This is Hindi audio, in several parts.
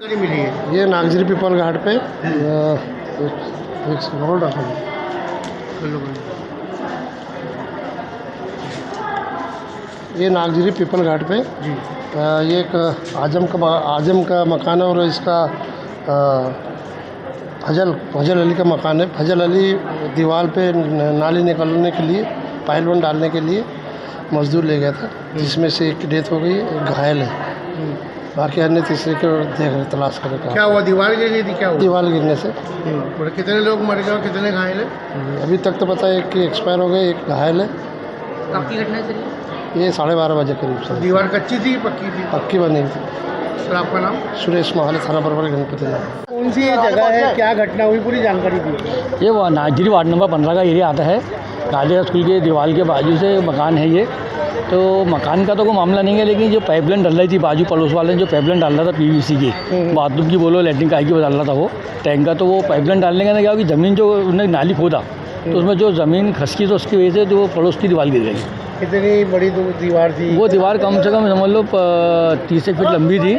मिली है ये नागजरी पीपल घाट पे एक रोड रखा है। ये नागजरी पीपल घाट पे जी ये एक आजम का मकान है और इसका फजल अली का मकान है। फजल अली दीवार पे नाली निकालने के लिए पाइल वन डालने के लिए मजदूर ले गया था, जिसमें से एक की डेथ हो गई, एक घायल है। बाकी अन्य तीसरे को देख रहे तलाश कर रहे। क्या हुआ? दीवार गिर गई थी? क्या हुआ? दीवार गिरने से और कितने लोग मर गए और कितने घायल है? अभी तक तो पता है कि एक्सपायर हो गए, एक घायल है। कब की घटना चली? ये 12:30 बजे करीब से। दीवार कच्ची थी पक्की थी? पक्की बनी थी। सर आपका नाम? सुरेश महाले, थाना परवर, गणपति नगर। कौन सी ये जगह है, क्या घटना हुई, पूरी जानकारी दी। ये वो नागजरी वार्ड नंबर 15 का एरिया आता है। काले स्कूल के दीवार के बाजू से मकान है ये। तो मकान का तो कोई मामला नहीं है, लेकिन जो पाइपलाइन डल रही थी बाजू पड़ोस वाले ने जो पाइपलाइन डाल रहा था पीवीसी की, बाथरूम की बोलो लैट्रिन का डाल रहा था वो टैंक का, तो वो पाइपलाइन डालने का क्या कि ज़मीन जो उन्होंने नाली खोदा तो उसमें जो ज़मीन खसकी तो उसकी वजह से जो पड़ोस की दीवार गिर गई। कितनी बड़ी दीवार थी? वो दीवार कम से कम समझ लो 30 फीट लंबी थी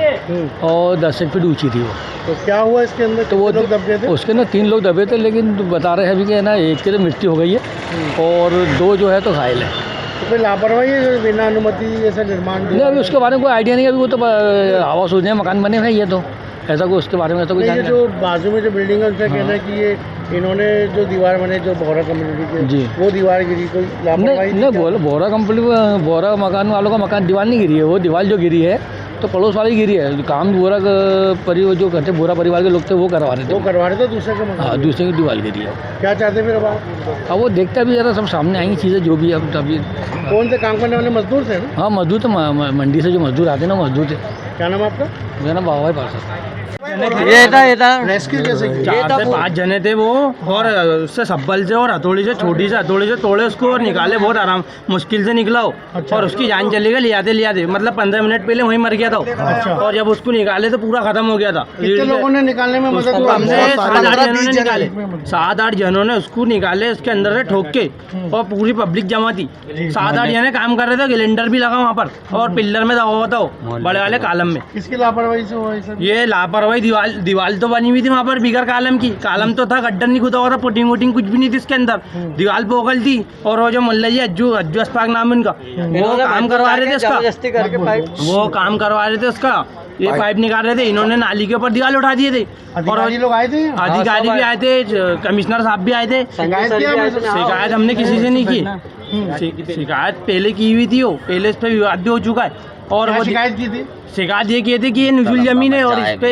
और 10 फीट ऊँची थी वो। तो क्या हुआ इसके अंदर? तो वो लोग दबे थे? उसके ना 3 लोग दबे थे, लेकिन बता रहे हैं अभी कि ना एक की तो मृत्यु हो गई है और 2 जो है तो घायल है। तो फिर लापरवाही है जो बिना अनुमति ऐसा निर्माण? नहीं, अभी उसके बारे में कोई आइडिया नहीं है। अभी वो तो आवास योजना मकान बने हुए हैं, ये तो ऐसा कोई उसके बारे में तो कोई ये जो बाजू में जो बिल्डिंग है उसका कहना है कि ये इन्होंने जो दीवार बने जो बोहरा कम्युनिटी के जी वो दीवार गिरी, कोई लापरवाही? नहीं बोला बोहरा मकान वालों का मकान दीवार नहीं गिरी है, वो दीवार जो गिरी है तो पड़ोस वाली गिरी है। काम बोरा जो करते बोरा परिवार के लोग थे वो करवा रहे थे। वो करवा रहे थे दूसरे के मकान? हाँ, दूसरे की दीवार गिरी है। क्या चाहते फिर अब आप? अब वो देखता भी ज़रा सब सामने आएंगी चीज़ें जो भी अब तभी। कौन से काम करने वाले मजदूर थे ना? हाँ, मजदूर तो मंडी से जो मजदूर आते हैं ना, मजदूर थे। क्या नाम आपका? मेरा नाम बाबा पार्षद। ये था रेस्क्यू कैसे किया? 4 से 5 जने थे वो, और उससे सब्बल से और हथौड़ी से, छोटी से हथौड़ी से तोड़े उसको और निकाले। बहुत आराम मुश्किल से निकला वो। और उसकी जान चली गई लियाते मतलब 15 मिनट पहले वहीं मर गया था। और जब उसको निकाले तो पूरा खत्म हो गया था। कितने लोगों ने निकालने में मदद? 7-8 जनों ने निकाले, 7-8 जनों ने उसको निकाले उसके अंदर से ठोक के, और पूरी पब्लिक जमा थी। 7-8 जने काम कर रहे थे, सिलेंडर भी लगा वहाँ पर और पिल्लर में दबा हुआ था वो बड़े वाले कालम में। किसकी लापरवाही से हुआ ये लापरवाही? दीवार तो बनी हुई थी वहाँ पर बिगर कालम की। कालम तो था, गड्ढा नहीं खुदा हुआ था, पुटिंग वुटिंग कुछ भी नहीं थी इसके अंदर। दीवार पोगल थी। और वो जो मुल्ला जी अज्जू अस्पाक नाम है उनका, वो काम करवा रहे थे उसका। वो काम करवा रहे थे उसका, ये पाइप निकाल रहे थे। इन्होंने नाली के ऊपर दीवार उठा दिए थे। और लोग आए थे? अधिकारी भी आए थे, कमिश्नर साहब भी आए थे। शिकायत हमने किसी से नहीं की। शिकायत पहले की हुई थी, वो पहले इस पे विवाद भी हो चुका है। और वो शिकायत की थी? शिकायत ये की थी कि ये नुजुल जमीन है और इस पे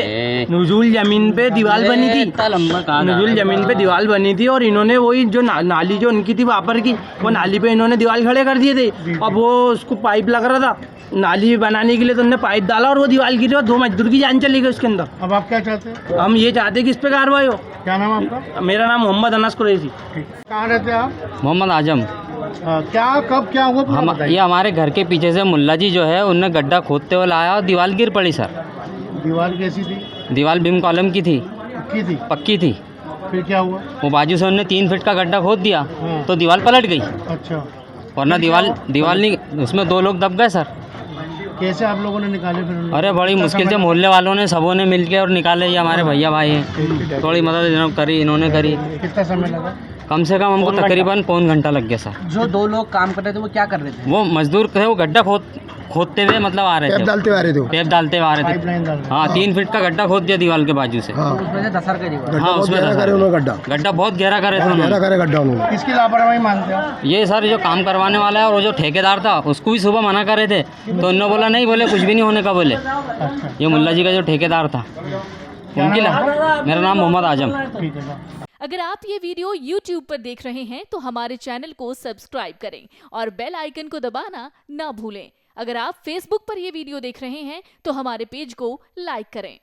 नुजुल जमीन पे दीवार बनी थी। नुजुल जमीन पे दीवार बनी थी और इन्होंने वही जो नाली जो उनकी थी वापर की, वो नाली पे इन्होंने दीवार खड़े कर दिए थे। अब वो उसको पाइप लग रहा था नाली बनाने के लिए, तो उन्होंने पाइप डाला और वो दीवार गिरी और 2 मजदूर की जान चली गई उसके अंदर। अब आप क्या चाहते हैं? हम ये चाहते हैं कि इस पे कार्रवाई हो। क्या नाम आपका? मेरा नाम मोहम्मद अनस कुरैशी। कहाँ रहते हैं आप? मोहम्मद आजम। क्या कब क्या हुआ? ये हमारे घर के पीछे से मुल्ला जी जो है उनने गड्ढा खोदते हुए लाया और दीवार गिर पड़ी सर। दीवार कैसी थी? दीवार बीम कॉलम की थी, पक्की थी। फिर क्या हुआ? वो बाजू से उन्होंने 3 फीट का गड्ढा खोद दिया तो दीवार पलट गई। अच्छा। वरना दीवार नहीं, उसमें 2 लोग दब गए सर। कैसे आप लोगों ने निकाले फिर? अरे बड़ी मुश्किल से मोहल्ले वालों ने सबों ने मिलके और निकाले। ये हमारे भैया भाई हैं, थोड़ी मदद करी इन्होंने करी। कितना समय लगा? कम से कम हमको तकरीबन पौन घंटा लग गया सर। जो 2 लोग काम कर रहे थे वो क्या कर रहे थे? वो मजदूर थे, वो गड्ढा खोदते हुए मतलब आ रहे थे, पैप डालते हुए आ रहे थे। पैप डालते हुए आ रहे थे। हाँ, 3 फीट का गड्ढा खोद दिया दीवार के बाजू से। हाँ, उसमें से धसर के दीवार। हाँ, उसमें गड्ढा बहुत गहरा करे थे उन्होंने। गड्ढा उन्होंने। किसकी लापरवाही मानते हो आप? ये सर जो काम करवाने वाला है और वो जो ठेकेदार था उसको भी सुबह मना कर रहे थे, तो उन्होंने बोला नहीं, बोले कुछ भी नहीं होने का बोले। ये मुल्ला जी का जो ठेकेदार था उनकी मेरा नाम मोहम्मद आजम। अगर आप ये वीडियो YouTube पर देख रहे हैं तो हमारे चैनल को सब्सक्राइब करें और बेल आइकन को दबाना ना भूलें। अगर आप Facebook पर ये वीडियो देख रहे हैं तो हमारे पेज को लाइक करें।